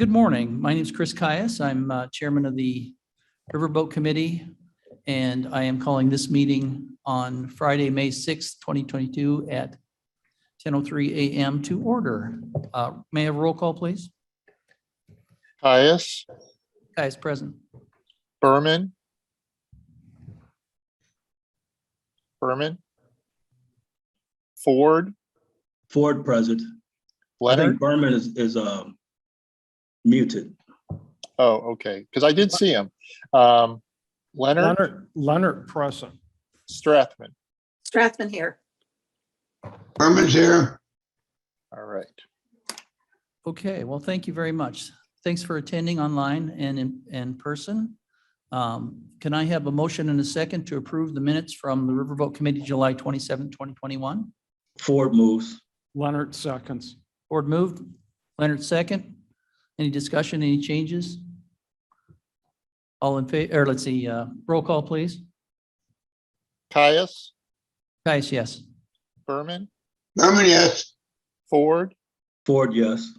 Good morning. My name is Chris Caius. I'm chairman of the Riverboat Committee, and I am calling this meeting on Friday, May 6th, 2022 at 10:03 a.m. to order. May I have a roll call, please? Caius, Caius present. Berman, Ford, Present. I Leonard. think Berman is muted. Oh, okay, because I did see him. Leonard present. Strathman. Strathman here. Berman's here. All right. Okay, well, thank you very much. Thanks for attending online and in person. Can I have a motion and a second to approve the minutes from the Riverboat Committee, July 27, 2021? Ford moves. Leonard seconds. Ford moved, Leonard second. Any discussion, any changes? All in favor, or let's see, roll call, please. Caius, Caius, yes. Berman, Berman, yes. Ford, Yes.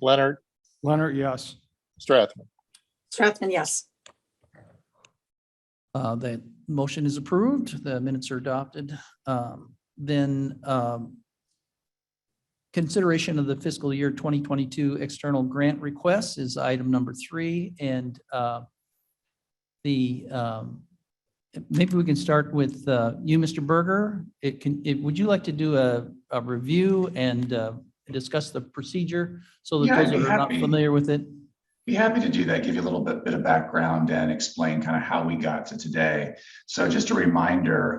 Leonard, Leonard, yes. Strathman. Strathman, yes. That motion is approved. The minutes are adopted. Then consideration of the fiscal year 2022 external grant requests is item number 3. And maybe we can start with you, Mr. Berger. Would you like to do a review and discuss the procedure so that those that are not familiar with it? Be happy to do that, give you a little bit of background and explain kind of how we got to today. So just a reminder,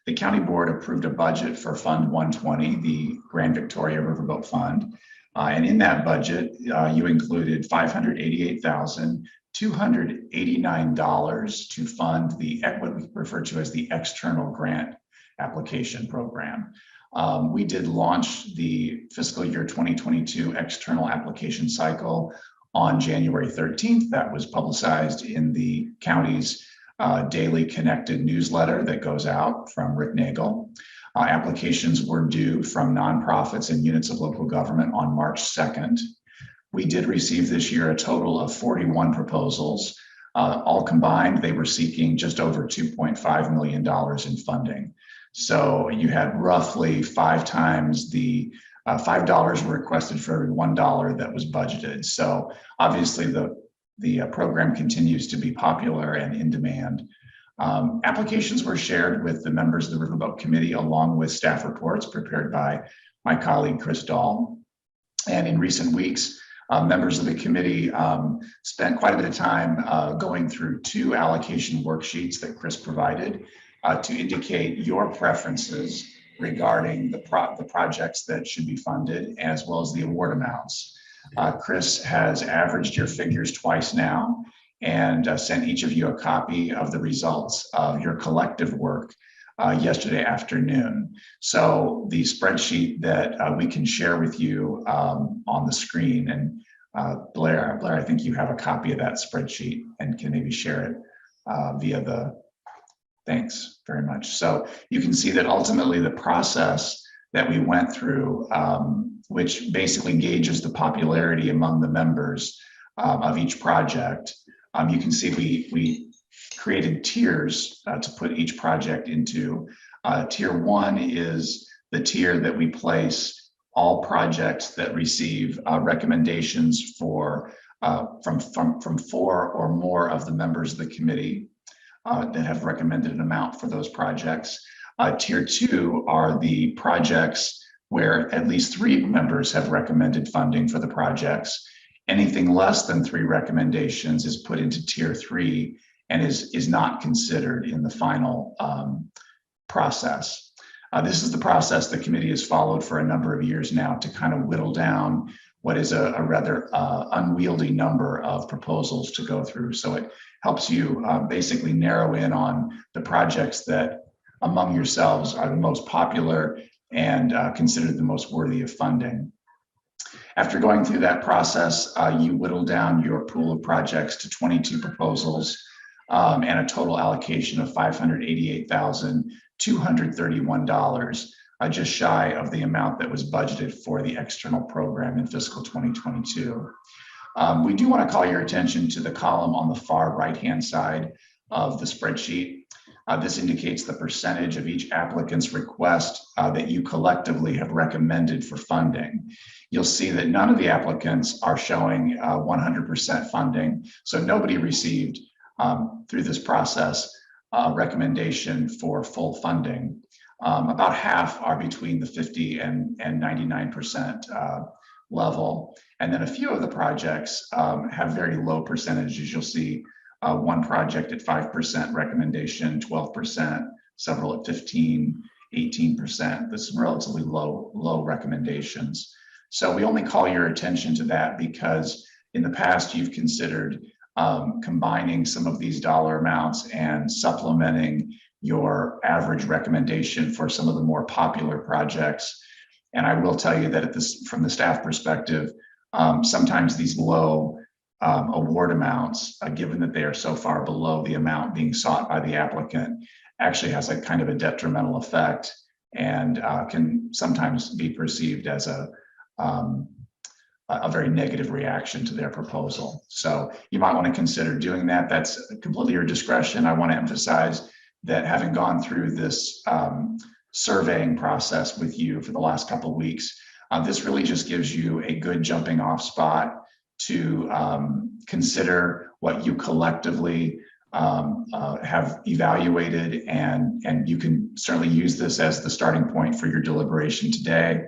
the county board approved a budget for Fund 120, the Grand Victoria Riverboat Fund. And in that budget, you included $588,289 to fund what we refer to as the external grant application program. We did launch the fiscal year 2022 external application cycle on January 13th. That was publicized in the county's daily connected newsletter that goes out from Rick Nagel. Applications were due from nonprofits and units of local government on March 2nd. We did receive this year a total of 41 proposals. All combined, they were seeking just over $2.5 million in funding. So you had roughly 5 times the $5 were requested for every $1 that was budgeted. So obviously the program continues to be popular and in demand. Applications were shared with the members of the Riverboat Committee along with staff reports prepared by my colleague Chris Dahl. And in recent weeks, members of the committee spent quite a bit of time going through 2 allocation worksheets that Chris provided to indicate your preferences regarding the projects that should be funded, as well as the award amounts. Chris has averaged your figures twice now and sent each of you a copy of the results of your collective work yesterday afternoon. So the spreadsheet that we can share with you on the screen, and Blair, I think you have a copy of that spreadsheet and can maybe share it via the. Thanks very much. So you can see that ultimately the process that we went through, which basically gauges the popularity among the members of each project, you can see we created tiers to put each project into. Tier 1 is the tier that we place all projects that receive recommendations from 4 or more of the members of the committee that have recommended an amount for those projects. Tier 2 are the projects where at least 3 members have recommended funding for the projects. Anything less than 3 recommendations is put into Tier 3 and is not considered in the final process. This is the process the committee has followed for a number of years now to kind of whittle down what is a rather unwieldy number of proposals to go through. So it helps you basically narrow in on the projects that among yourselves are the most popular and considered the most worthy of funding. After going through that process, you whittle down your pool of projects to 22 proposals and a total allocation of $588,231, just shy of the amount that was budgeted for the external program in fiscal 2022. We do want to call your attention to the column on the far right-hand side of the spreadsheet. This indicates the percentage of each applicant's request that you collectively have recommended for funding. You'll see that none of the applicants are showing 100% funding. So nobody received through this process a recommendation for full funding. About half are between the 50 and 99% level. And then a few of the projects have very low percentages. You'll see one project at 5% recommendation, 12%, several at 15, 18%. There's some relatively low recommendations. So we only call your attention to that because in the past you've considered combining some of these dollar amounts and supplementing your average recommendation for some of the more popular projects. And I will tell you that from the staff perspective, sometimes these low award amounts, given that they are so far below the amount being sought by the applicant, actually has a kind of a detrimental effect and can sometimes be perceived as a very negative reaction to their proposal. So you might want to consider doing that. That's completely your discretion. I want to emphasize that having gone through this surveying process with you for the last couple of weeks, this really just gives you a good jumping off spot to consider what you collectively have evaluated, and you can certainly use this as the starting point for your deliberation today.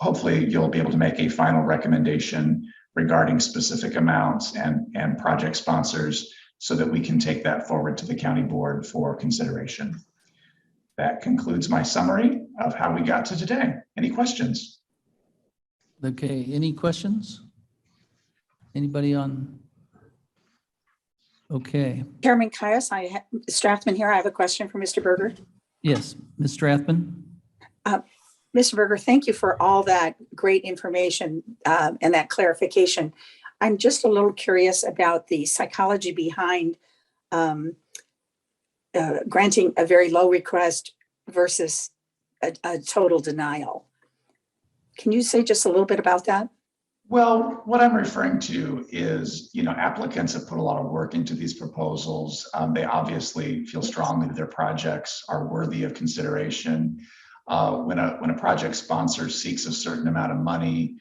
Hopefully you'll be able to make a final recommendation regarding specific amounts and project sponsors so that we can take that forward to the county board for consideration. That concludes my summary of how we got to today. Any questions? Okay, any questions? Anybody on? Okay, Chairman Caius, Strathman here. I have a question for Mr. Berger. yes, Ms. Strathman? Mr. Berger, thank you for all that great information and that clarification. I'm just a little curious about the psychology behind granting a very low request versus a total denial. Can you say just a little bit about that? Well, what I'm referring to is, applicants have put a lot of work into these proposals. They obviously feel strongly that their projects are worthy of consideration. When a project sponsor seeks a certain amount of money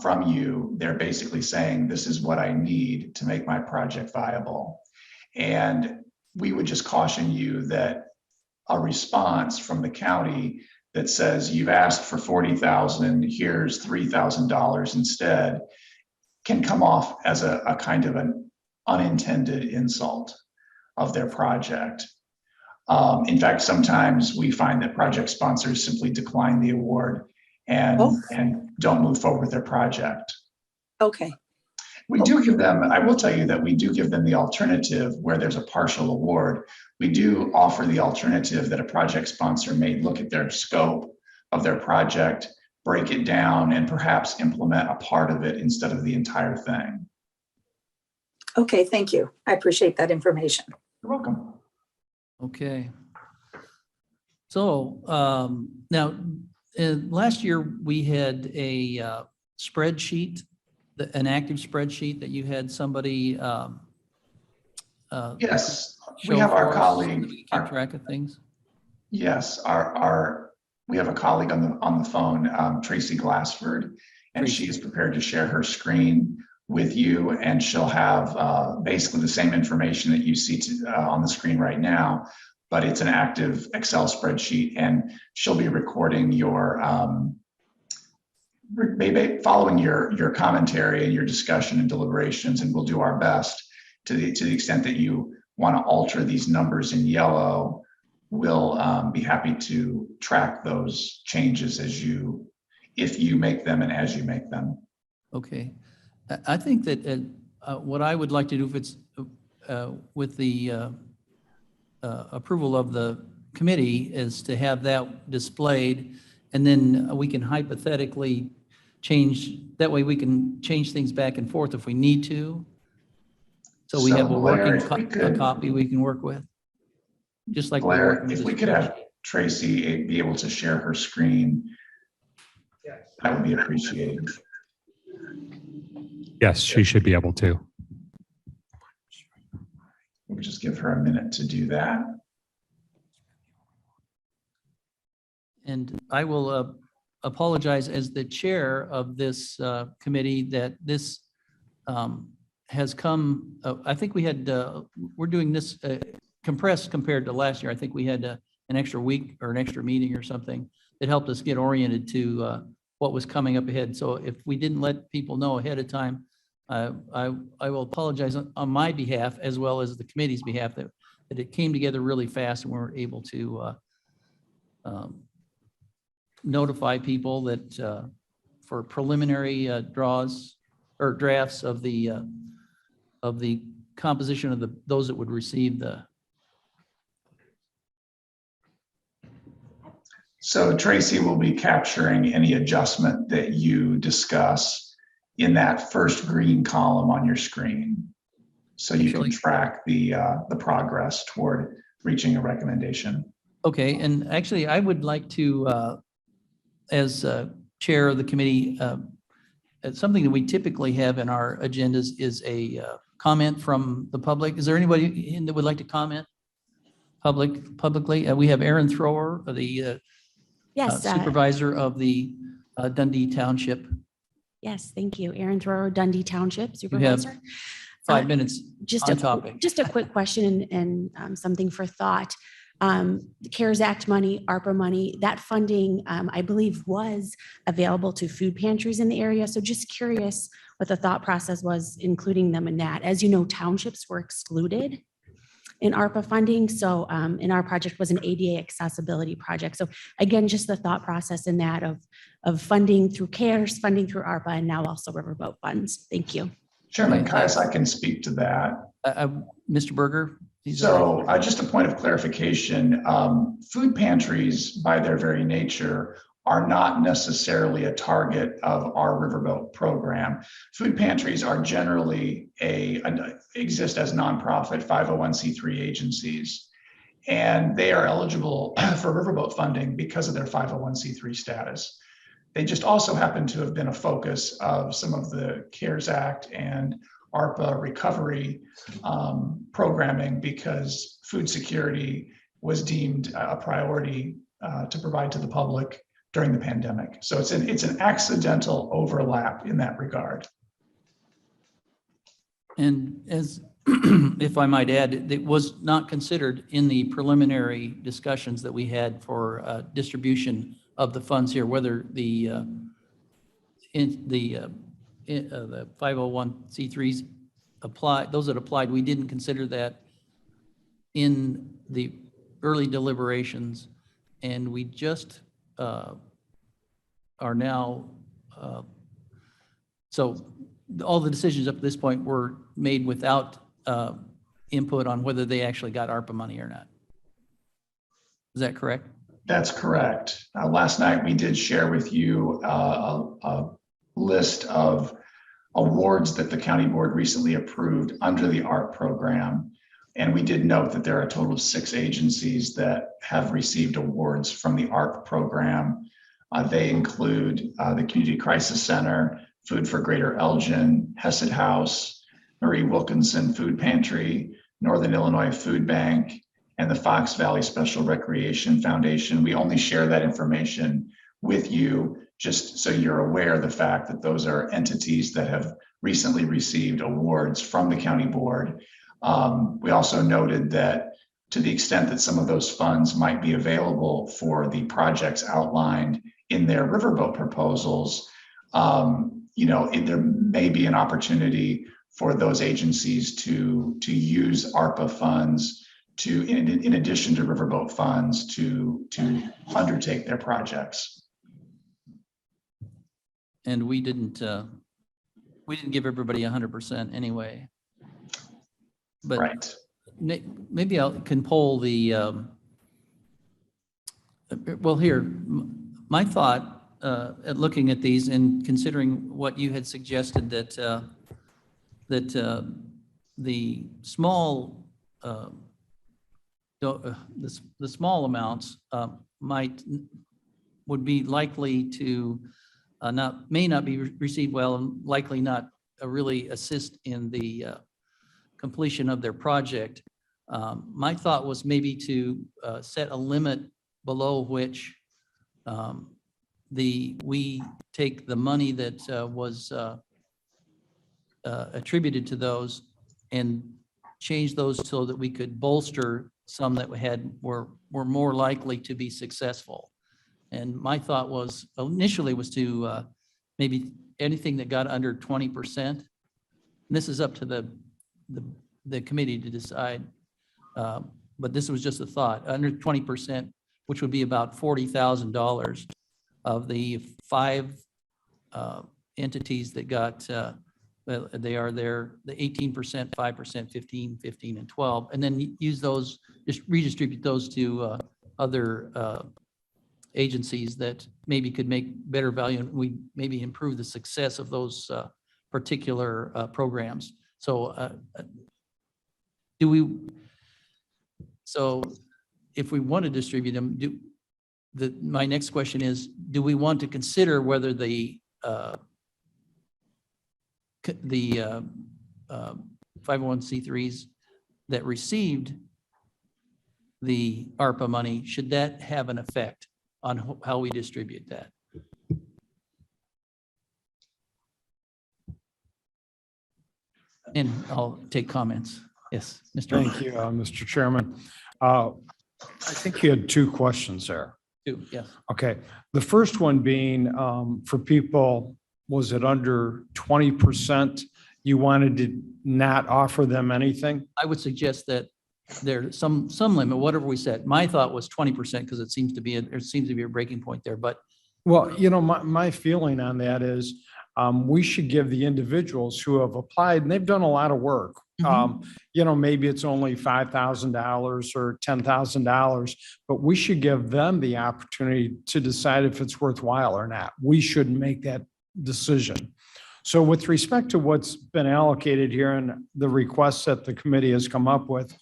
from you, they're basically saying, this is what I need to make my project viable. And we would just caution you that a response from the county that says you've asked for $40,000, here's $3,000 instead, can come off as a kind of an unintended insult of their project. In fact, sometimes we find that project sponsors simply decline the award and don't move forward with their project. Okay. We do give them, I will tell you that we do give them the alternative where there's a partial award. We do offer the alternative that a project sponsor may look at their scope of their project, break it down, and perhaps implement a part of it instead of the entire thing. Okay, thank you. I appreciate that information. You're welcome. Okay. So now, last year we had a spreadsheet, an active spreadsheet that you had somebody Yes, show we have for our us so colleague. that we keep track of things. Yes, we have a colleague on the phone, Tracy Glassford, and Tracy. she is prepared to share her screen with you, and she'll have basically the same information that you see on the screen right now, but it's an active Excel spreadsheet, and she'll be recording your following your commentary and your discussion and deliberations, and we'll do our best to the extent that you want to alter these numbers in yellow. We'll be happy to track those changes if you make them and as you make them. Okay. I think that what I would like to do, if it's with the approval of the committee, is to have that displayed, and then we can hypothetically change, that way we can change things back and forth if we need to. So we have a Blair, working copy we can work with. Just like Blair, if we could have Tracy be able to share her screen, that would be appreciated. Yes, she should be able to. We'll just give her a minute to do that. And I will apologize as the chair of this committee that this has come, I think we had, we're doing this compressed compared to last year. I think we had an extra week or an extra meeting or something that helped us get oriented to what was coming up ahead. So if we didn't let people know ahead of time, I will apologize on my behalf as well as the committee's behalf that it came together really fast and we were able to notify people that for preliminary draws or drafts of the composition of those that would receive the. So Tracy will be capturing any adjustment that you discuss in that first green column on your screen. So you can track the progress toward reaching a recommendation. Okay, and actually I would like to, as chair of the committee, something that we typically have in our agendas is a comment from the public. Is there anybody that would like to comment publicly? We have Aaron Thrower, the Yes. supervisor of the Dundee Township. Yes, thank you. Erin Thrower, Dundee Township Supervisor. 5 minutes Just on topic. Just a quick question and something for thought. The CARES Act money, ARPA money, that funding, I believe, was available to food pantries in the area. So just curious what the thought process was including them in that. As you know, townships were excluded in ARPA funding. So in our project was an ADA accessibility project. So again, just the thought process in that of funding through CARES, funding through ARPA, and now also Riverboat funds. Thank you. Chairman Caius, I can speak to that. Mr. Berger? So just a point of clarification, food pantries by their very nature are not necessarily a target of our Riverboat program. Food pantries are generally exist as nonprofit 501c3 agencies, and they are eligible for Riverboat funding because of their 501c3 status. They just also happen to have been a focus of some of the CARES Act and ARPA recovery programming because food security was deemed a priority to provide to the public during the pandemic. So it's an accidental overlap in that regard. And as, if I might add, it was not considered in the preliminary discussions that we had for distribution of the funds here, whether the 501c3s apply, those that applied, we didn't consider that in the early deliberations. And we just are now, so all the decisions up to this point were made without input on whether they actually got ARPA money or not. Is that correct? That's correct. Last night we did share with you a list of awards that the county board recently approved under the ARP program. And we did note that there are a total of 6 agencies that have received awards from the ARP program. They include the Community Crisis Center, Food for Greater Elgin, Hesed House, Marie Wilkinson Food Pantry, Northern Illinois Food Bank, and the Fox Valley Special Recreation Foundation. We only share that information with you just so you're aware of the fact that those are entities that have recently received awards from the county board. We also noted that to the extent that some of those funds might be available for the projects outlined in their Riverboat proposals, there may be an opportunity for those agencies to use ARPA funds in addition to Riverboat funds to undertake their projects. And we didn't give everybody 100% anyway. But right. Maybe I can poll the, well, here, my thought at looking at these and considering what you had suggested that the small the small amounts would be likely to may not be received well and likely not really assist in the completion of their project. My thought was maybe to set a limit below which we take the money that was attributed to those and change those so that we could bolster some that were more likely to be successful. And my thought was initially was to maybe anything that got under 20%. This is up to the committee to decide. But this was just a thought, under 20%, which would be about $40,000 of the 5 entities that got, they are there, the 18%, 5%, 15, 15, and 12, and then use those, just redistribute those to other agencies that maybe could make better value, and we maybe improve the success of those particular programs. So so if we want to distribute them, my next question is, do we want to consider whether the 501c3s that received the ARPA money, should that have an effect on how we distribute that? And I'll take comments. Yes, Mr. Thank you, Mr. Chairman. I think you had 2 questions there. Yes. Okay, the first one being for people, was it under 20%? You wanted to not offer them anything? I would suggest that there's some limit, whatever we said. My thought was 20% because it seems to be a breaking point there, but Well, my feeling on that is we should give the individuals who have applied, and they've done a lot of work. Maybe it's only $5,000 or $10,000, but we should give them the opportunity to decide if it's worthwhile or not. We shouldn't make that decision. So with respect to what's been allocated here and the requests that the committee has come up with,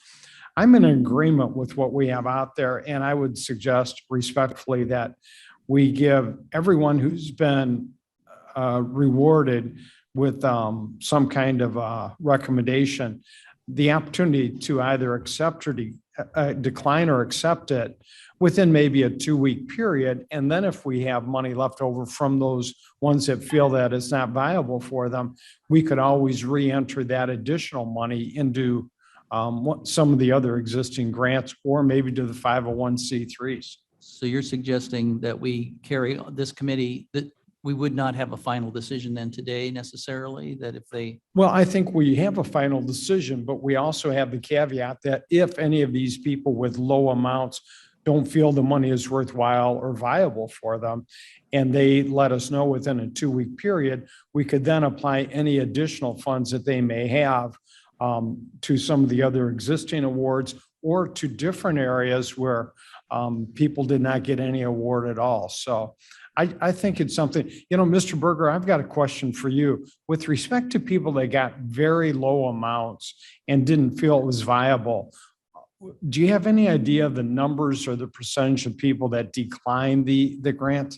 I'm in agreement with what we have out there, and I would suggest respectfully that we give everyone who's been rewarded with some kind of recommendation the opportunity to either accept or decline or accept it within maybe a 2-week period. And then if we have money left over from those ones that feel that it's not viable for them, we could always re-enter that additional money into some of the other existing grants, or maybe to the 501c3s. so you're suggesting that we carry this committee, that we would not have a final decision then today necessarily, that if they, Well, I think we have a final decision, but we also have the caveat that if any of these people with low amounts don't feel the money is worthwhile or viable for them, and they let us know within a 2-week period, we could then apply any additional funds that they may have to some of the other existing awards or to different areas where people did not get any award at all. So I think it's something, Mr. Berger, I've got a question for you. With respect to people that got very low amounts and didn't feel it was viable, do you have any idea of the numbers or the percentage of people that declined the grant?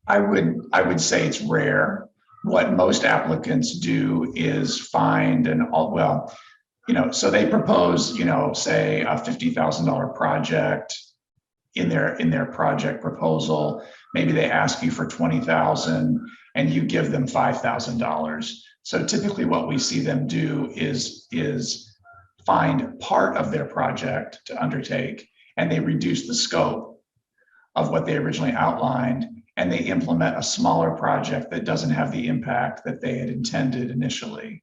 I would say it's rare. What most applicants do is find so they propose, say a $50,000 project in their project proposal. Maybe they ask you for $20,000 and you give them $5,000. So typically what we see them do is find part of their project to undertake, and they reduce the scope of what they originally outlined, and they implement a smaller project that doesn't have the impact that they had intended initially.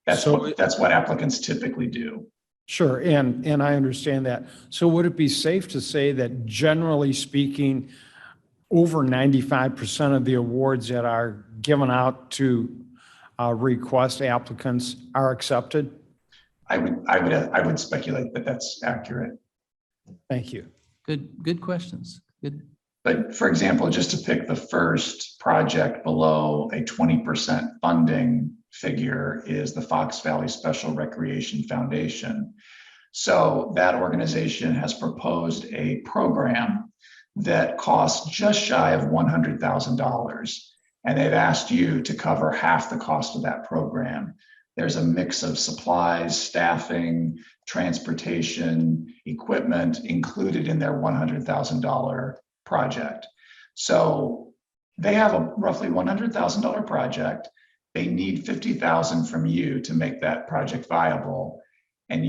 That's what applicants typically do. Sure, and I understand that. So would it be safe to say that generally speaking, over 95% of the awards that are given out to request applicants are accepted? I would speculate that that's accurate. Thank you. good questions. Good. But for example, just to pick the first project below a 20% funding figure is the Fox Valley Special Recreation Foundation. So that organization has proposed a program that costs just shy of $100,000. and they've asked you to cover half the cost of that program. There's a mix of supplies, staffing, transportation, equipment included in their $100,000 project. So they have a roughly $100,000 project. They need $50,000 from you to make that project viable. And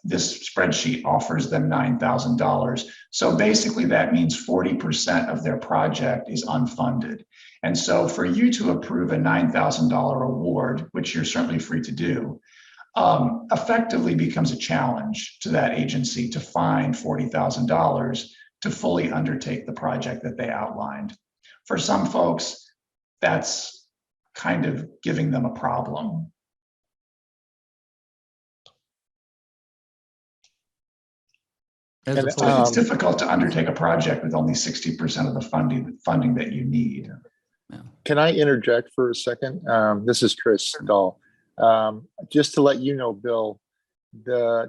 this spreadsheet offers them $9,000. So basically that means 40% of their project is unfunded. And so for you to approve a $9,000 award, which you're certainly free to do, effectively becomes a challenge to that agency to find $40,000 to fully undertake the project that they outlined. For some folks, that's kind of giving them a problem. As And, opposed- So it's difficult to undertake a project with only 60% of the funding that you need. Can I interject for a second? This is Chris Dahl. Just to let you know, Bill,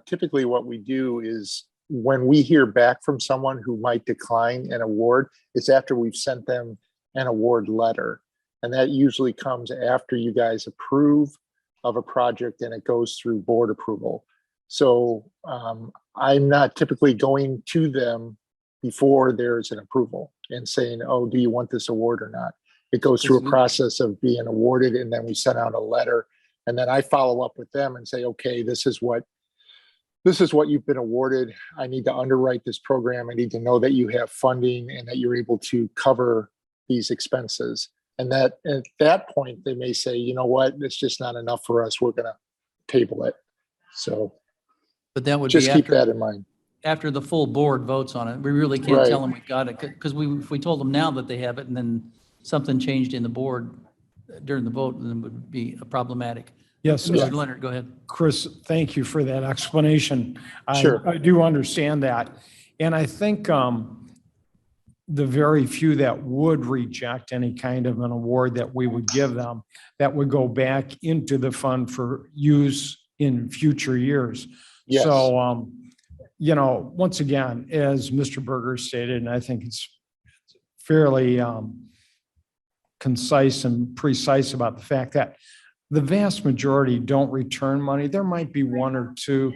typically what we do is when we hear back from someone who might decline an award, it's after we've sent them an award letter. And that usually comes after you guys approve of a project and it goes through board approval. So I'm not typically going to them before there's an approval and saying, oh, do you want this award or not? It goes through a process of being awarded, and then we send out a letter, and then I follow up with them and say, okay, this is what you've been awarded. I need to underwrite this program. I need to know that you have funding and that you're able to cover these expenses. And that at that point, they may say, you know what, it's just not enough for us. We're going to table it. So But that would just be keep after, that in mind. after the full board votes on it. We really can't Right. tell them we got it, because if we told them now that they have it and then something changed in the board during the vote, then it would be problematic. Yes, Mr. Leonard, go ahead. Chris, thank you for that explanation. Sure. I do understand that. And I think the very few that would reject any kind of an award that we would give them, that would go back into the fund for use in future years. Yes. So, once again, as Mr. Berger stated, and I think it's fairly concise and precise about the fact that the vast majority don't return money. There might be one or two,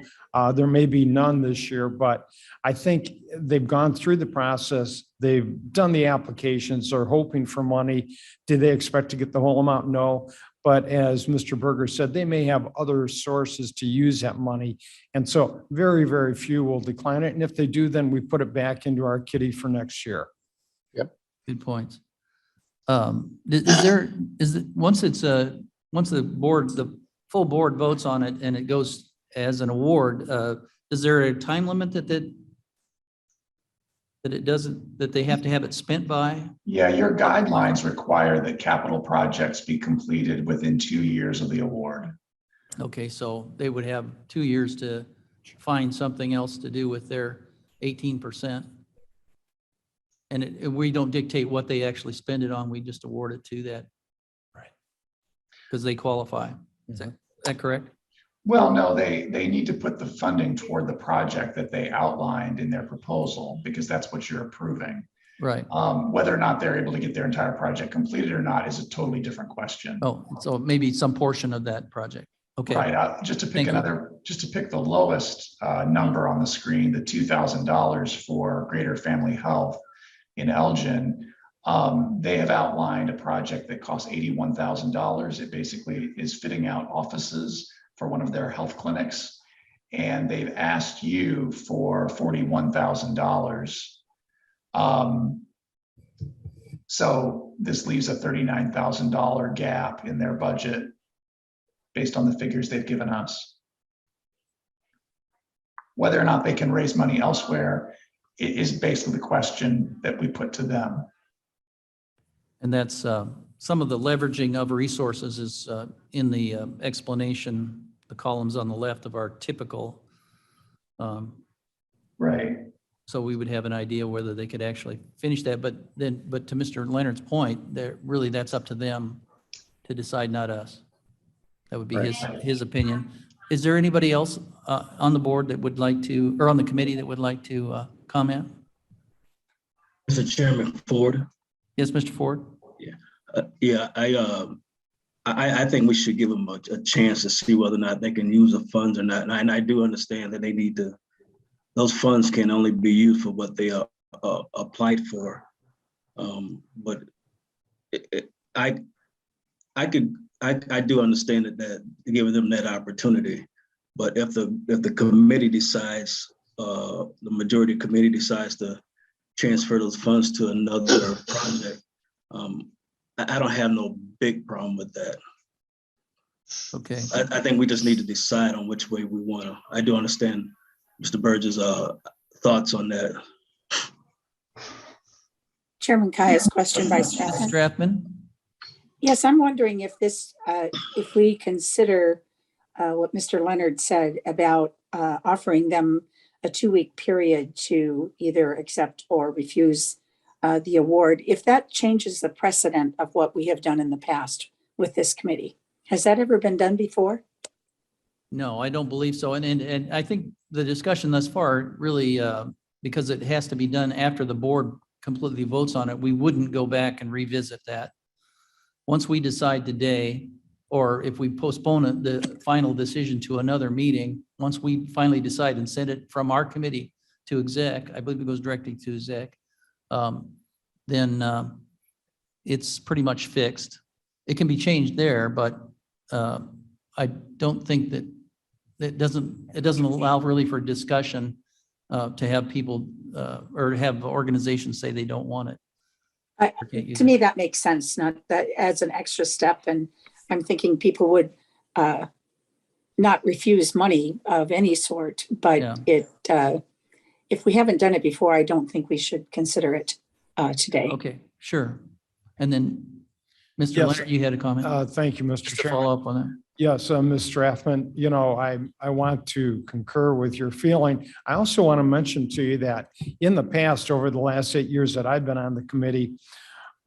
there may be none this year, but I think they've gone through the process. They've done the applications, they're hoping for money. Did they expect to get the whole amount? No. But as Mr. Berger said, they may have other sources to use that money. And so very, very few will decline it. And if they do, then we put it back into our kitty for next year. Good points. Once the full board votes on it and it goes as an award, is there a time limit that they have to have it spent by? Yeah, your guidelines require that capital projects be completed within 2 years of the award. Okay, so they would have 2 years to find something else to do with their 18%. And we don't dictate what they actually spend it on, we just award it to that. Right. Because they qualify. Is that correct? Well, no, they need to put the funding toward the project that they outlined in their proposal, because that's what you're approving. Right. Whether or not they're able to get their entire project completed or not is a totally different question. Oh, so maybe some portion of that project. Okay. Right. Just to pick Thank you. just to pick the lowest number on the screen, the $2,000 for Greater Family Health in Elgin, they have outlined a project that costs $81,000. It basically is fitting out offices for one of their health clinics, and they've asked you for $41,000. So this leaves a $39,000 gap in their budget based on the figures they've given us. Whether or not they can raise money elsewhere is basically the question that we put to them. And that's some of the leveraging of resources is in the explanation, the columns on the left of our typical. Right. So we would have an idea whether they could actually finish that. But to Mr. Leonard's point, that's up to them to decide, not us. That would be his opinion. Is there anybody else on the board that would like to, or on the committee that would like to comment? Mr. Chairman Ford, Yes, Mr. Ford? Yeah, I think we should give them a chance to see whether or not they can use the funds or not. And I do understand that they need to, those funds can only be used for what they are applied for. But I do understand that giving them that opportunity. But if the committee decides, the majority committee decides to transfer those funds to another project, I don't have no big problem with that. Okay. I think we just need to decide on which way we want to. I do understand Mr. Burge's thoughts on that. Chairman Kayas, question by Strathman. Strathman? Yes, I'm wondering if this, if we consider what Mr. Leonard said about offering them a 2-week period to either accept or refuse the award, if that changes the precedent of what we have done in the past with this committee. Has that ever been done before? No, I don't believe so. And I think the discussion thus far really, because it has to be done after the board completely votes on it, we wouldn't go back and revisit that. Once we decide today, or if we postpone it, the final decision to another meeting, once we finally decide and send it from our committee to exec, I believe it goes directly to exec, then it's pretty much fixed. It can be changed there, but I don't think that it doesn't allow really for discussion to have people or have organizations say they don't want it. To me, that makes sense, not that as an extra step. And I'm thinking people would not refuse money of any sort, but Yeah. if we haven't done it before, I don't think we should consider it today. Okay, sure. And then, Mr. Yes. Leonard, you had a comment? Thank you, Mr. Just to Chairman. follow up on that. Yes, Ms. Strathman, you know, I want to concur with your feeling. I also want to mention to you that in the past, over the last 8 years that I've been on the committee,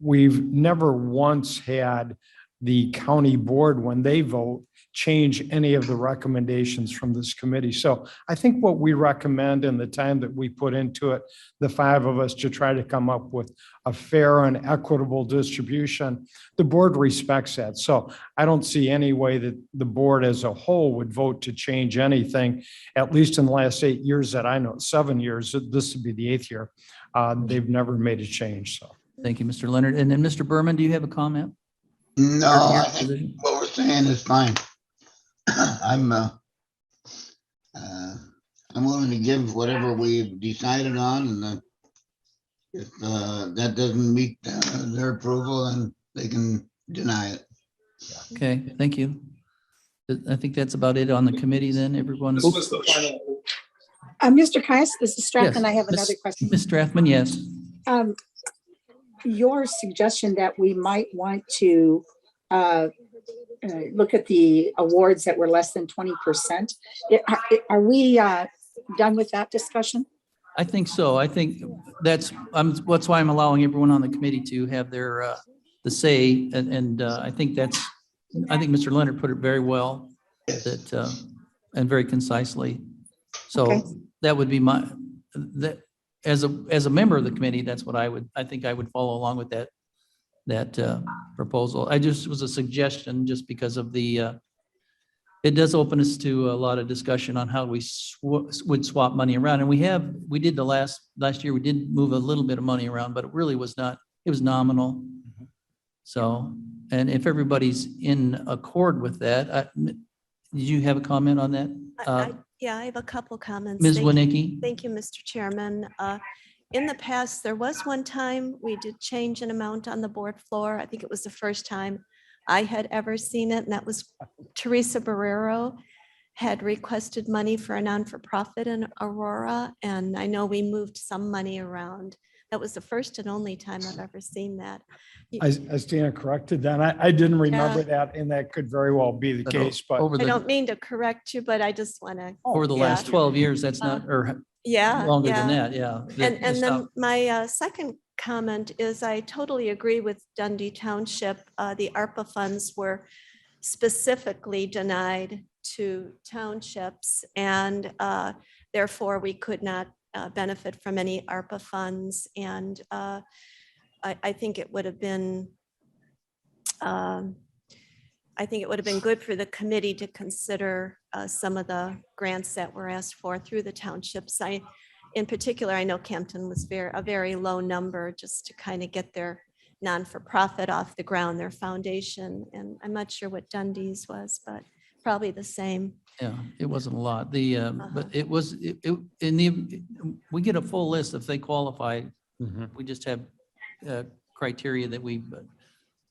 we've never once had the county board, when they vote, change any of the recommendations from this committee. So I think what we recommend and the time that we put into it, the 5 of us, to try to come up with a fair and equitable distribution, the board respects that. So I don't see any way that the board as a whole would vote to change anything, at least in the last 8 years that I know, 7 years, this would be the 8th year. They've never made a change, so. Thank you, Mr. Leonard. And then Mr. Berman, do you have a comment? No, Your I think position? what we're saying is fine. I'm willing to give whatever we've decided on, and if that doesn't meet their approval, then they can deny it. Okay, thank you. I think that's about it on the committee then, everyone. Mr. Kayas, this is Strathman. I have another question. Ms. Strathman, yes. Your suggestion that we might want to look at the awards that were less than 20%. Are we done with that discussion? I think so. I think that's why I'm allowing everyone on the committee to have their the say. And I think Mr. Leonard put it very well that and very concisely. So Okay. that would be that as a member of the committee, that's what I think I would follow along with that proposal. I just was a suggestion just because of it does open us to a lot of discussion on how we would swap money around. And we did the last year, we did move a little bit of money around, but it really was not, it was nominal. So, and if everybody's in accord with that, did you have a comment on that? Yeah, I have a couple comments. Ms. Thank you. Winnicki? Thank you, Mr. Chairman. In the past, there was one time we did change an amount on the board floor. I think it was the first time I had ever seen it, and that was Teresa Barrero had requested money for a non-for-profit in Aurora, and I know we moved some money around. That was the first and only time I've ever seen that. I stand corrected then. I didn't remember that, and that could very well be the case, but Over I the, don't mean to correct you, but I just want to, over the last 12 years, that's not, or yeah. longer yeah. than that, yeah. And then my second comment is I totally agree with Dundee Township. The ARPA funds were specifically denied to townships, and therefore we could not benefit from any ARPA funds. And I think it would have been I think it would have been good for the committee to consider some of the grants that were asked for through the townships. In particular, I know Campton was a very low number just to kind of get their non-for-profit off the ground, their foundation. And I'm not sure what Dundee's was, but probably the same. Yeah, it wasn't a lot. But it was, we get a full list if they qualify. We just have criteria that we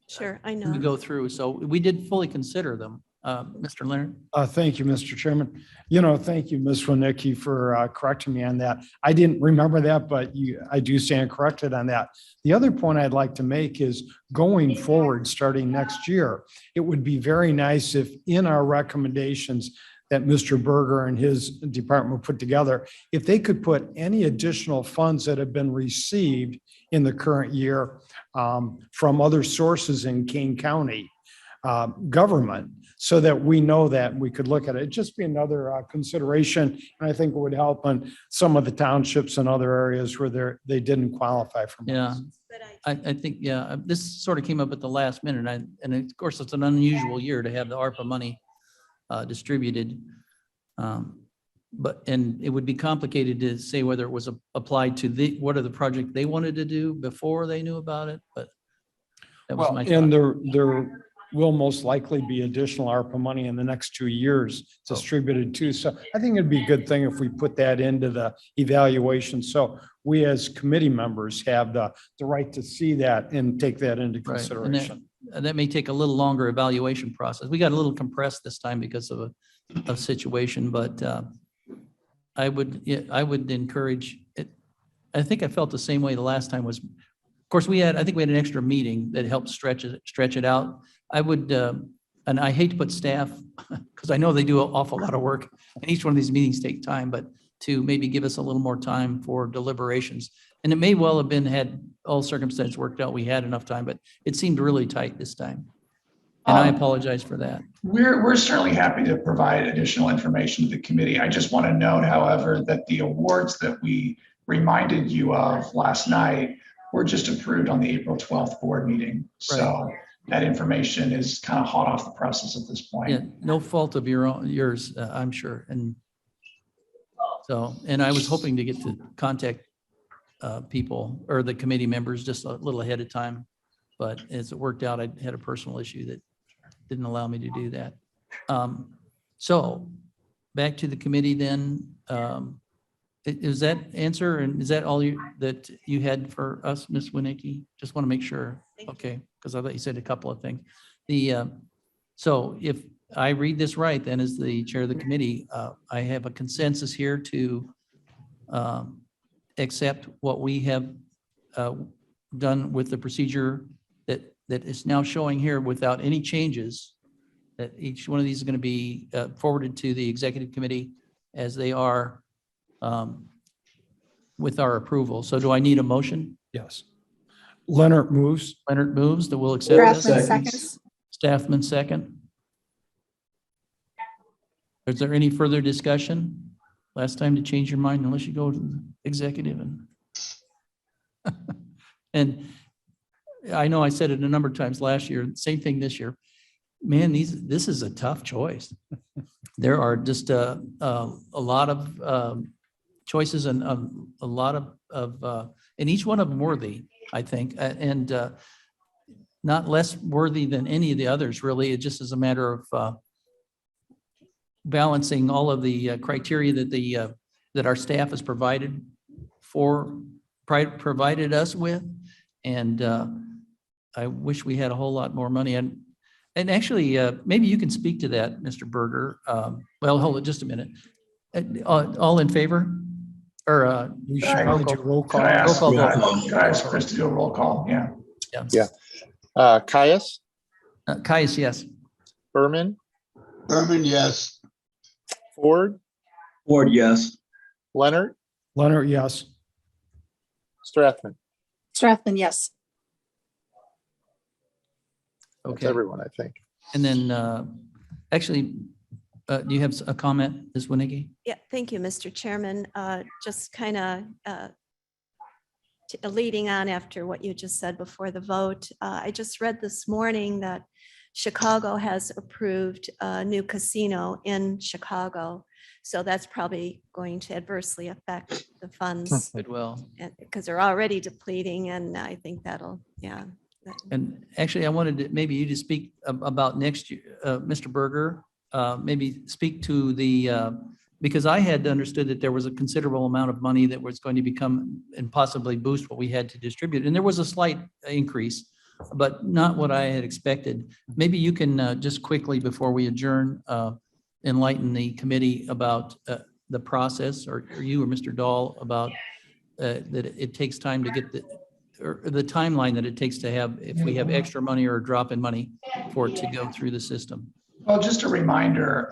Sure, I we know. go through. So we did fully consider them. Mr. Leonard? Thank you, Mr. Chairman. Thank you, Ms. Winicki, for correcting me on that. I didn't remember that, but I do stand corrected on that. The other point I'd like to make is going forward, starting next year, it would be very nice if in our recommendations that Mr. Berger and his department put together, if they could put any additional funds that have been received in the current year from other sources in Kane County government, so that we know that we could look at it. It'd just be another consideration. And I think it would help on some of the townships and other areas where they didn't qualify for. Yeah, I think, yeah, this sort of came up at the last minute. And of course, it's an unusual year to have the ARPA money distributed. And it would be complicated to say whether it was applied to what are the project they wanted to do before they knew about it, but that was Well, my and thought. there will most likely be additional ARPA money in the next 2 years distributed too. So I think it'd be a good thing if we put that into the evaluation. So we as committee members have the right to see that and take that into Right, consideration. and that may take a little longer evaluation process. We got a little compressed this time because of a situation, but I would encourage it. I think I felt the same way the last time was, of course, I think we had an extra meeting that helped stretch it out. I would, and I hate to put staff, because I know they do an awful lot of work, and each one of these meetings take time, but to maybe give us a little more time for deliberations. And it may well have been, had all circumstances worked out, we had enough time, but it seemed really tight this time. And I apologize for that. We're certainly happy to provide additional information to the committee. I just want to note, however, that the awards that we reminded you of last night were just approved on the April 12th board meeting. So that information is kind of hot off the presses at this point. Yeah, no fault of yours, I'm sure. And so, and I was hoping to get to contact people or the committee members just a little ahead of time. But as it worked out, I had a personal issue that didn't allow me to do that. So back to the committee then. Is that answer, and is that all that you had for us, Ms. Winicki? Just want to make sure. Okay, because I thought you said a couple of things. So if I read this right, then as the chair of the committee, I have a consensus here to accept what we have done with the procedure that is now showing here without any changes, that each one of these is going to be forwarded to the executive committee as they are with our approval. So do I need a motion? Yes. Leonard moves. Leonard moves, that we'll accept this. Strathman seconds. Staffman second. Is there any further discussion? Last time to change your mind unless you go to the executive and I know I said it a number of times last year, same thing this year. Man, this is a tough choice. There are just a lot of choices and a lot of and each one of them worthy, I think, and not less worthy than any of the others, really. It just is a matter of balancing all of the criteria that our staff has provided us with. And I wish we had a whole lot more money. And actually, maybe you can speak to that, Mr. Berger. Well, hold it just a minute. All in favor? Or We should probably do roll call. Could I ask, Roll call could I ask Chris to do a roll call? Yeah. Yeah. Caius, Caius, yes. Berman, Berman, yes. Ford, Ford, yes. Leonard, Leonard, yes. Strathman. Strathman, yes. That's Okay. everyone, I think. And then actually, do you have a comment, Ms. Winicki? Yeah, thank you, Mr. Chairman. Just kind of leading on after what you just said before the vote, I just read this morning that Chicago has approved a new casino in Chicago. So that's probably going to adversely affect the funds It will. because they're already depleting, and I think that'll, yeah. And actually, I wanted maybe you to speak about next year, Mr. Berger, maybe speak to because I had understood that there was a considerable amount of money that was going to become and possibly boost what we had to distribute. And there was a slight increase, but not what I had expected. Maybe you can just quickly, before we adjourn, enlighten the committee about the process, or you or Mr. Dahl, about that it takes time to get the timeline that it takes to have, if we have extra money or a drop in money, for it to go through the system. Well, just a reminder,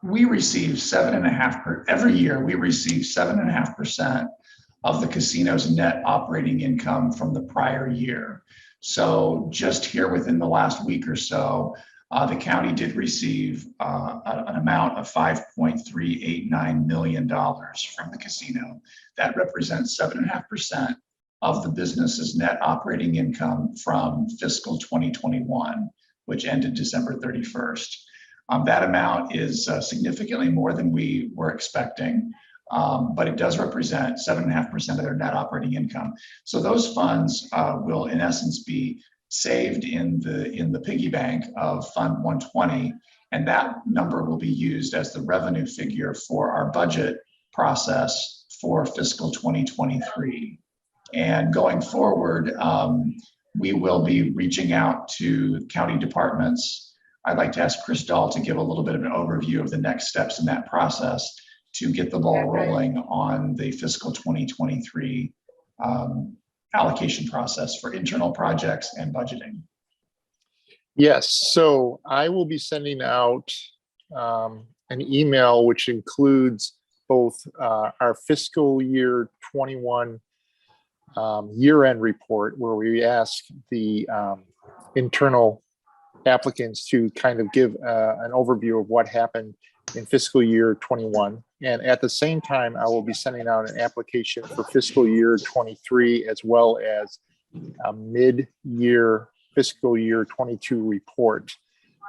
we receive 7.5%, every year we receive 7.5% of the casino's net operating income from the prior year. So just here within the last week or so, the county did receive an amount of $5.389 million from the casino. That represents 7.5% of the business's net operating income from fiscal 2021, which ended December 31st. That amount is significantly more than we were expecting, but it does represent 7.5% of their net operating income. So those funds will, in essence, be saved in the piggy bank of Fund 120, and that number will be used as the revenue figure for our budget process for fiscal 2023. And going forward, we will be reaching out to county departments. I'd like to ask Chris Dahl to give a little bit of an overview of the next steps in that process to get the ball rolling on the fiscal 2023 allocation process for internal projects and budgeting. Yes, so I will be sending out an email which includes both our fiscal year 21 year-end report, where we ask the internal applicants to kind of give an overview of what happened in fiscal year 21. And at the same time, I will be sending out an application for fiscal year 23, as well as a mid-year fiscal year 22 report.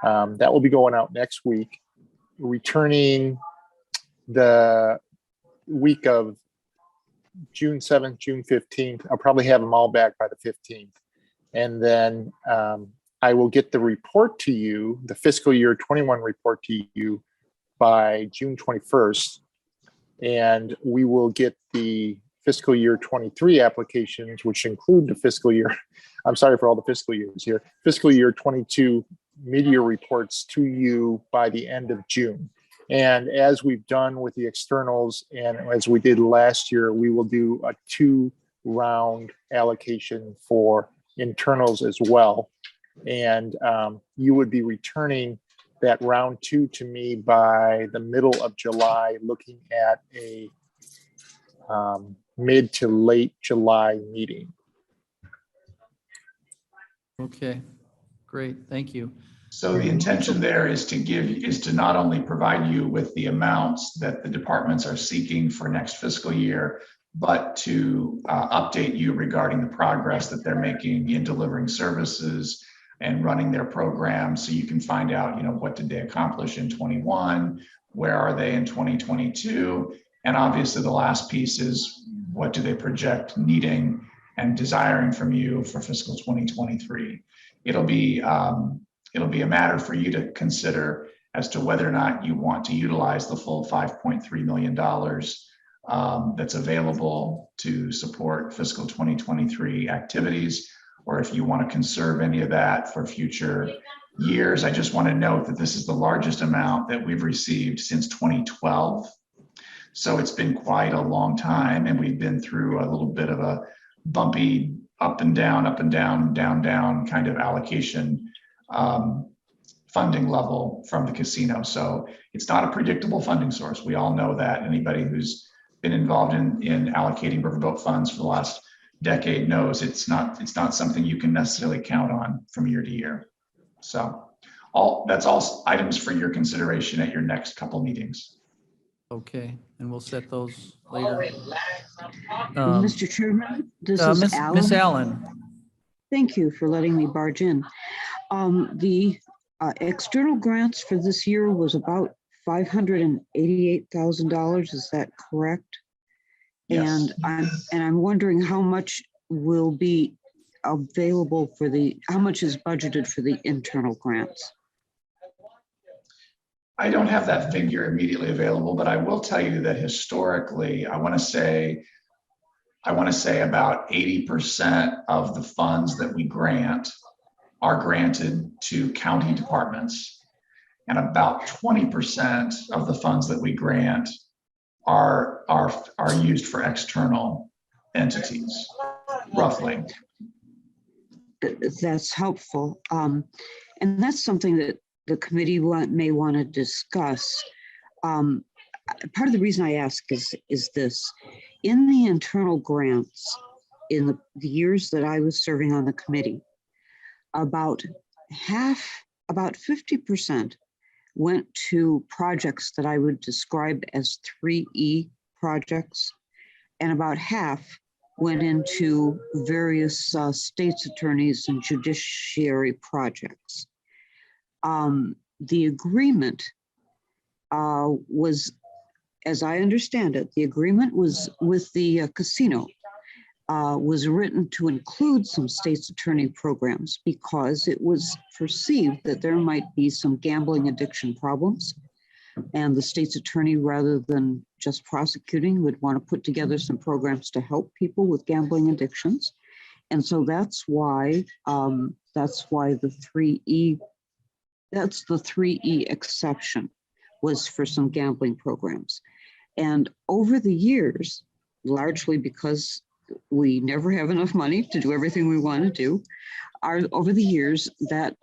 That will be going out next week, returning the week of June 7th, June 15th. I'll probably have them all back by the 15th. And then I will get the report to you, the fiscal year 21 report to you, by June 21st. And we will get the fiscal year 23 applications, which include the fiscal year, I'm sorry for all the fiscal years here, fiscal year 22 mid-year reports to you by the end of June. And as we've done with the externals, and as we did last year, we will do a 2-round allocation for internals as well. And you would be returning that round 2 to me by the middle of July, looking at a mid to late July meeting. Okay, great, thank you. So the intention there is to not only provide you with the amounts that the departments are seeking for next fiscal year, but to update you regarding the progress that they're making in delivering services and running their programs, so you can find out, what did they accomplish in 21, where are they in 2022, and obviously the last piece is, what do they project needing and desiring from you for fiscal 2023. It'll be a matter for you to consider as to whether or not you want to utilize the full $5.3 million that's available to support fiscal 2023 activities, or if you want to conserve any of that for future years. I just want to note that this is the largest amount that we've received since 2012. So it's been quite a long time, and we've been through a little bit of a bumpy up and down, down, down kind of allocation funding level from the casino. So it's not a predictable funding source. We all know that. Anybody who's been involved in allocating riverboat funds for the last decade knows it's not something you can necessarily count on from year to year. So that's all items for your consideration at your next couple meetings. Okay, and we'll set those later. Mr. Chairman, this is Miss Alan. Allen. Thank you for letting me barge in. The external grants for this year was about $588,000. Is that correct? Yes. And I'm wondering how much will be available for how much is budgeted for the internal grants? I don't have that figure immediately available, but I will tell you that historically, I want to say about 80% of the funds that we grant are granted to county departments. And about 20% of the funds that we grant are used for external entities, roughly. That's helpful. And that's something that the committee may want to discuss. Part of the reason I ask is this. In the internal grants, in the years that I was serving on the committee, about 50% went to projects that I would describe as 3E projects, and about half went into various state's attorneys and judiciary projects. The agreement was, as I understand it, the agreement was with the casino, was written to include some state's attorney programs because it was perceived that there might be some gambling addiction problems. And the state's attorney, rather than just prosecuting, would want to put together some programs to help people with gambling addictions. And so that's why the 3E exception was for some gambling programs. And over the years, largely because we never have enough money to do everything we want to do, over the years, that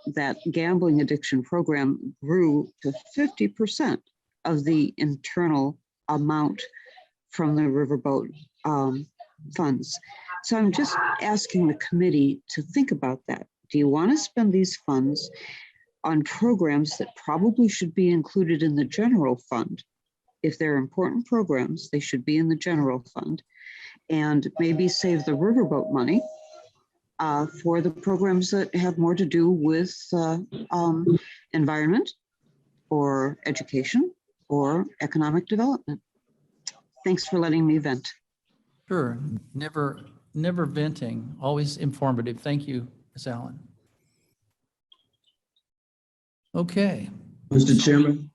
gambling addiction program grew to 50% of the internal amount from the Riverboat funds. So I'm just asking the committee to think about that. Do you want to spend these funds on programs that probably should be included in the general fund? If they're important programs, they should be in the general fund, and maybe save the Riverboat money for the programs that have more to do with environment or education or economic development. Thanks for letting me vent. Sure, never venting, always informative. Thank you, Ms. Allen. Okay. Mr. Chairman?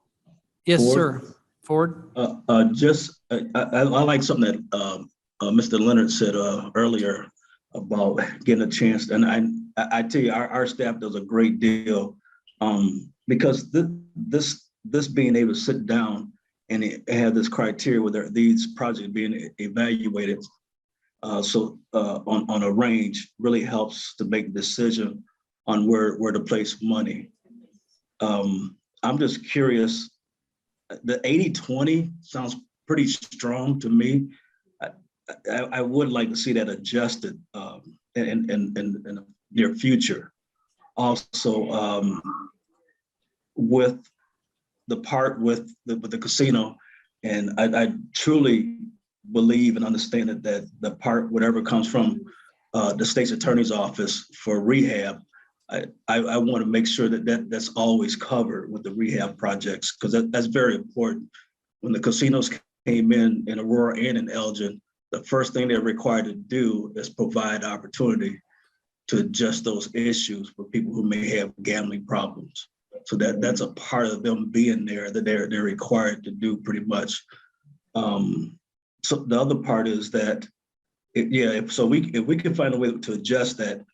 Yes, Ford? sir. Ford? I like something that Mr. Leonard said earlier about getting a chance. And I tell you, our staff does a great deal because this being able to sit down and have this criteria where these projects being evaluated on a range really helps to make a decision on where to place money. I'm just curious, the 80-20 sounds pretty strong to me. I would like to see that adjusted in the near future. Also, with the part with the casino, and I truly believe and understand that the part, whatever comes from the state's attorney's office for rehab, I want to make sure that's always covered with the rehab projects, because that's very important. When the casinos came in Aurora and in Elgin, the first thing they're required to do is provide opportunity to adjust those issues for people who may have gambling problems. So that's a part of them being there that they're required to do pretty much. So the other part is that, if we can find a way to adjust that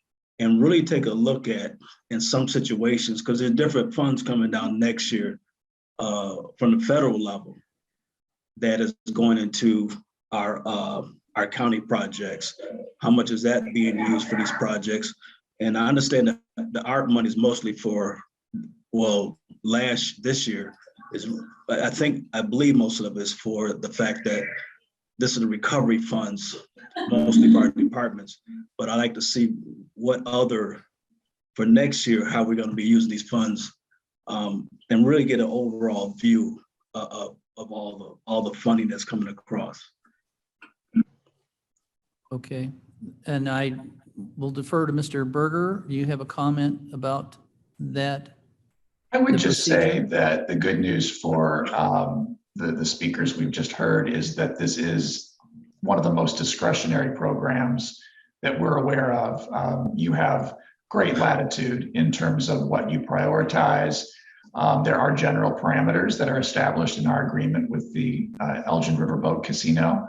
and really take a look at, in some situations, because there's different funds coming down next year from the federal level that is going into our county projects. How much is that being used for these projects? And I understand that the ARP money is mostly for, this year is, I believe most of it is for the fact that this is the recovery funds, mostly for our departments. But I like to see what other, for next year, how we're going to be using these funds and really get an overall view of of all the funding that's coming across. Okay, and I will defer to Mr. Berger. Do you have a comment about that? I would The just procedure. say that the good news for the speakers we've just heard is that this is one of the most discretionary programs that we're aware of. You have great latitude in terms of what you prioritize. There are general parameters that are established in our agreement with the Elgin Riverboat Casino.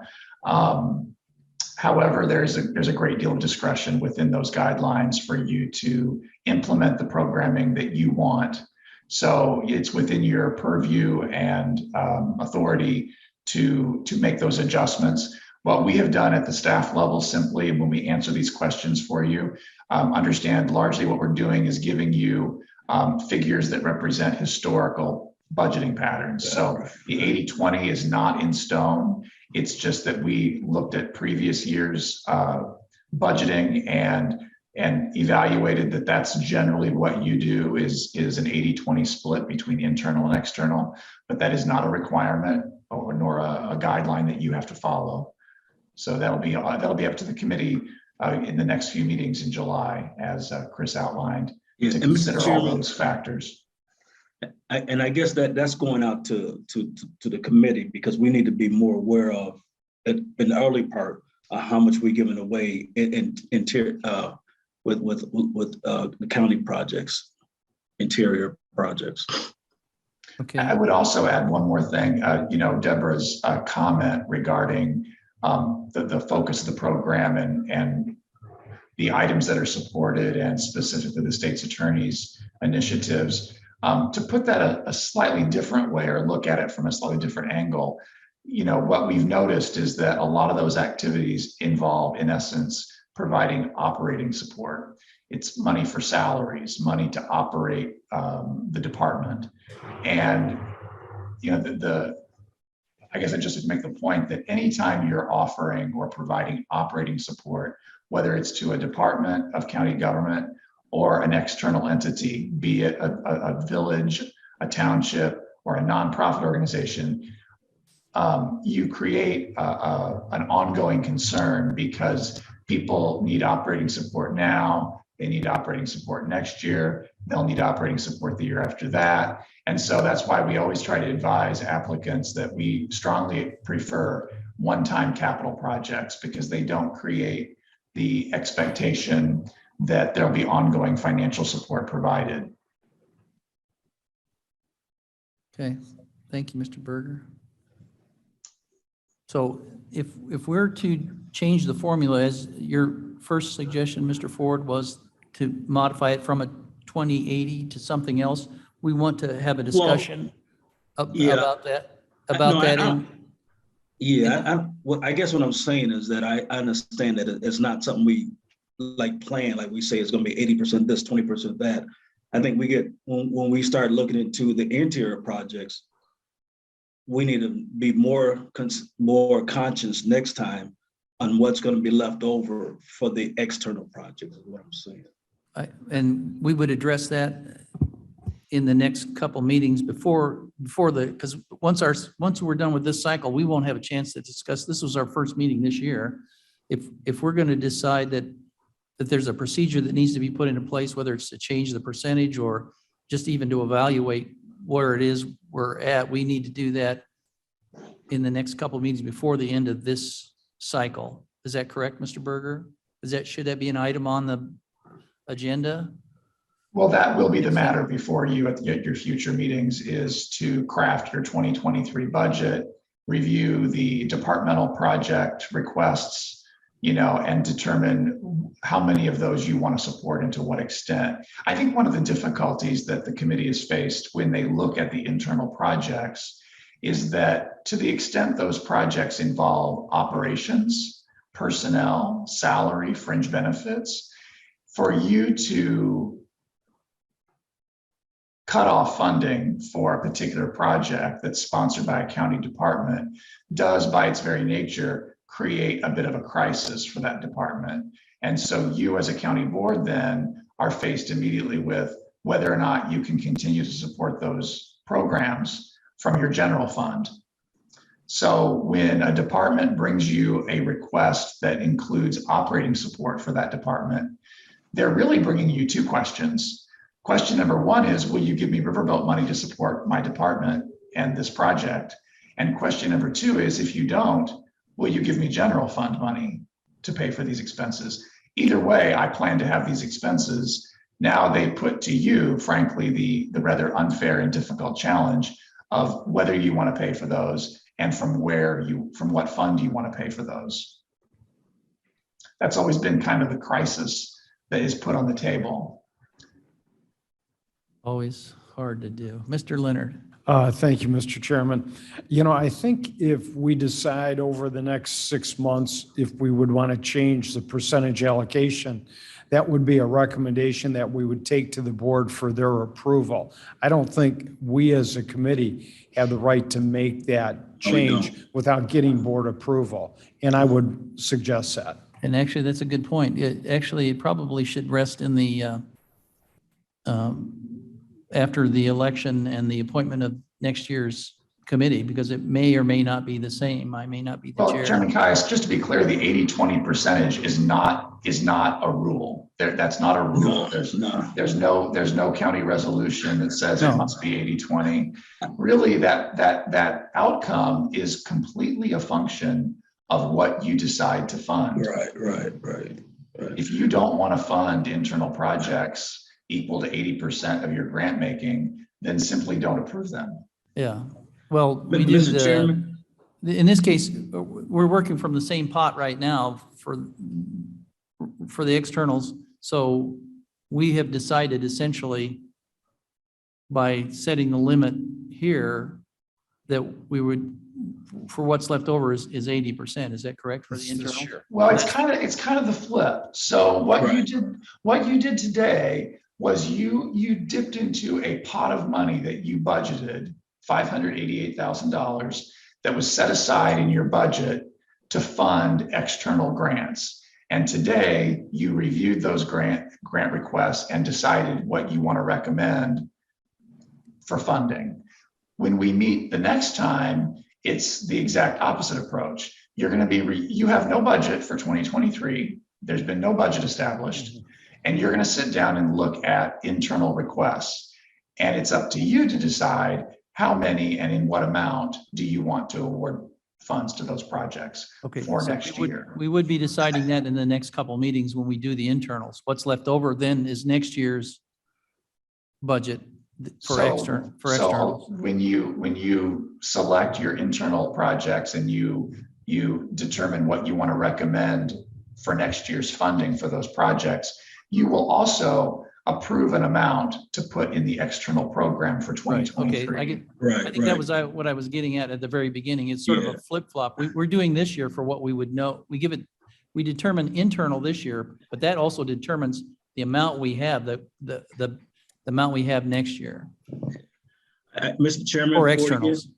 However, there's a great deal of discretion within those guidelines for you to implement the programming that you want. So it's within your purview and authority to make those adjustments. What we have done at the staff level simply, when we answer these questions for you, understand largely what we're doing is giving you figures that represent historical budgeting patterns. So the 80-20 is not in stone. It's just that we looked at previous years' budgeting and evaluated that that's generally what you do is an 80-20 split between internal and external, but that is not a requirement nor a guideline that you have to follow. So that'll be up to the committee in the next few meetings in July, as Chris outlined, Yeah, to and consider Mr. all Chairman, those factors. I guess that's going out to the committee, because we need to be more aware of in the early part how much we're giving away with the county projects, interior projects. Okay, I would also add one more thing. Deborah's comment regarding the focus of the program and the items that are supported, and specifically the state's attorney's initiatives. To put that a slightly different way, or look at it from a slightly different angle, what we've noticed is that a lot of those activities involve, in essence, providing operating support. It's money for salaries, money to operate the department. And, I guess I just make the point that anytime you're offering or providing operating support, whether it's to a department of county government or an external entity, be it a village, a township, or a nonprofit organization, you create an ongoing concern, because people need operating support now, they need operating support next year, they'll need operating support the year after that. And so that's why we always try to advise applicants that we strongly prefer one-time capital projects, because they don't create the expectation that there'll be ongoing financial support provided. okay. Thank you, Mr. Berger. So if we're to change the formula, as your first suggestion, Mr. Ford, was to modify it from a 2080 to something else, we want to have a discussion yeah. about that. I guess what I'm saying is that I understand that it's not something we plan, like we say it's going to be 80% this, 20% that. I think we get, when we start looking into the interior projects, we need to be more conscious next time on what's going to be left over for the external projects, is what I'm saying. And we would address that in the next couple meetings before because once we're done with this cycle, we won't have a chance to discuss. This was our first meeting this year. If we're going to decide that there's a procedure that needs to be put into place, whether it's to change the percentage or just even to evaluate where it is we're at, we need to do that in the next couple of meetings before the end of this cycle. Is that correct, Mr. Berger? Should that be an item on the agenda? Well, that will be the matter before you at your future meetings, is to craft your 2023 budget, review the departmental project requests, and determine how many of those you want to support and to what extent. I think one of the difficulties that the committee has faced when they look at the internal projects is that, to the extent those projects involve operations, personnel, salary, fringe benefits, for you to cut off funding for a particular project that's sponsored by a county department does, by its very nature, create a bit of a crisis for that department. And so you, as a county board, then are faced immediately with whether or not you can continue to support those programs from your general fund. So when a department brings you a request that includes operating support for that department, they're really bringing you two questions. Question number one is, will you give me Riverboat money to support my department and this project? And question number two is, if you don't, will you give me general fund money to pay for these expenses? Either way, I plan to have these expenses. Now they put to you, frankly, the rather unfair and difficult challenge of whether you want to pay for those and from what fund you want to pay for those. That's always been kind of the crisis that is put on the table. Always hard to do. Mr. Leonard. Thank you, Mr. Chairman. You know, I think if we decide over the next 6 months, if we would want to change the percentage allocation, that would be a recommendation that we would take to the board for their approval. I don't think we as a committee have the right to make that change without getting board approval. And I would suggest that. And actually, that's a good point. It probably should rest in the, after the election and the appointment of next year's committee, because it may or may not be the same. I may not be the Well, chair. Chairman Caius, just to be clear, the 80-20 percentage is not a rule. That's not a rule. There's no county resolution that says it must be 80-20. Really, that outcome is completely a function of what you decide to fund. Right. If you don't want to fund internal projects equal to 80% of your grant making, then simply don't approve them. Yeah. Well, we do Mr. Chairman. in this case, we're working from the same pot right now for the externals. So we have decided essentially by setting the limit here that we would, for what's left over is 80%. Is that correct for the internal? Well, it's kind of the flip. So what you did today was you dipped into a pot of money that you budgeted, $588,000, that was set aside in your budget to fund external grants. And today you reviewed those grant requests and decided what you want to recommend for funding. When we meet the next time, it's the exact opposite approach. You're going to you have no budget for 2023. There's been no budget established. And you're going to sit down and look at internal requests. And it's up to you to decide how many and in what amount do you want to award funds to those projects for next year. We would be deciding that in the next couple of meetings when we do the internals. What's left over then is next year's budget for externals. So when you select your internal projects and you determine what you want to recommend for next year's funding for those projects, you will also approve an amount to put in the external program for 2023. Okay, I think that was what I was getting at the very beginning. It's sort of a flip-flop. We're doing this year for what we would know. We determine internal this year, but that also determines the amount we have, the amount we have next year. Mr. Chairman. Or externals.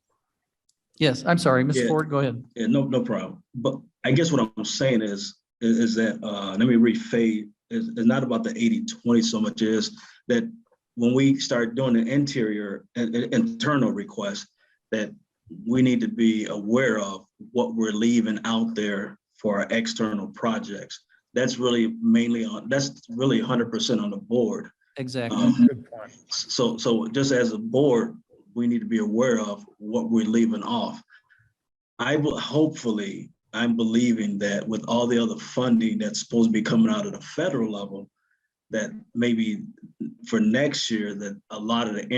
Yes, I'm sorry, Mr. Ford, go ahead. Yeah, no problem. But I guess what I'm saying is that, let me rephrase, it's not about the 80-20 so much as that when we start doing the internal requests, that we need to be aware of what we're leaving out there for our external projects. That's really that's really 100% on the board. Exactly. Good point. So just as a board, we need to be aware of what we're leaving off. I'm believing that with all the other funding that's supposed to be coming out of the federal level, that maybe for next year that a lot of the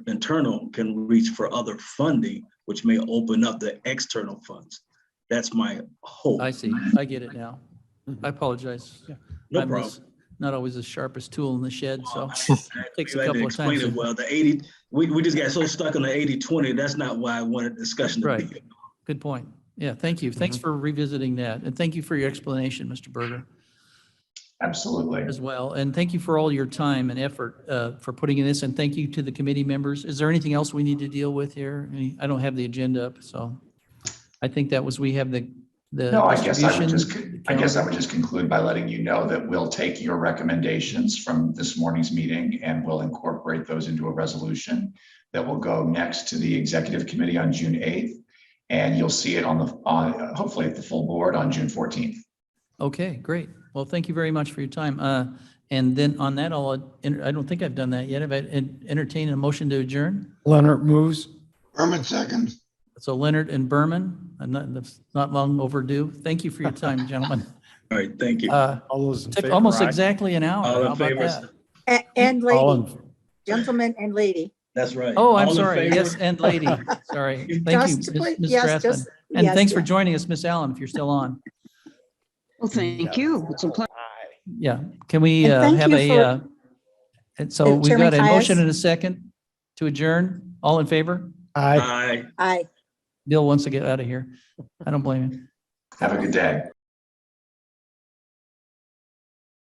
internal can reach for other funding, which may open up the external funds. That's my hope. I see. I get it now. I apologize. No problem. Not always the sharpest tool in the shed, so it takes a couple of times. Well, the 80, we just got so stuck on the 80-20. That's not why I wanted discussion to be. Good point. Yeah, thank you. Thanks for revisiting that. And thank you for your explanation, Mr. Berger. Absolutely. As well. And thank you for all your time and effort for putting in this. And thank you to the committee members. Is there anything else we need to deal with here? I don't have the agenda up, so I think that was, we have the No, I guess I would just conclude by letting you know that we'll take your recommendations from this morning's meeting and we'll incorporate those into a resolution that will go next to the executive committee on June 8th. And you'll see it on hopefully at the full board on June 14th. Okay, great. Well, thank you very much for your time. And then on that, I don't think I've done that yet. Have I entertained a motion to adjourn? Leonard moves. Berman second. So Leonard and Berman, that's not long overdue. Thank you for your time, gentlemen. All right, thank you. All those in Took favor, almost aye. exactly an hour. All How in about favor? that? And All lady, in- gentleman and lady. That's right. Oh, I'm All in sorry. favor? Yes, and lady. Sorry. Thank you, Just Ms. please- Ms. yes, Strathman. just- And yes, thanks for yeah. joining us, Miss Allen, if you're still on. Well, thank you. It's a pleasure. Yeah. Can we And thank have you a, and so we've Chairman got a motion Caius? and a second to adjourn. All in favor? Aye. Aye. Aye. Bill wants to get out of here. I don't blame him. Have a good day.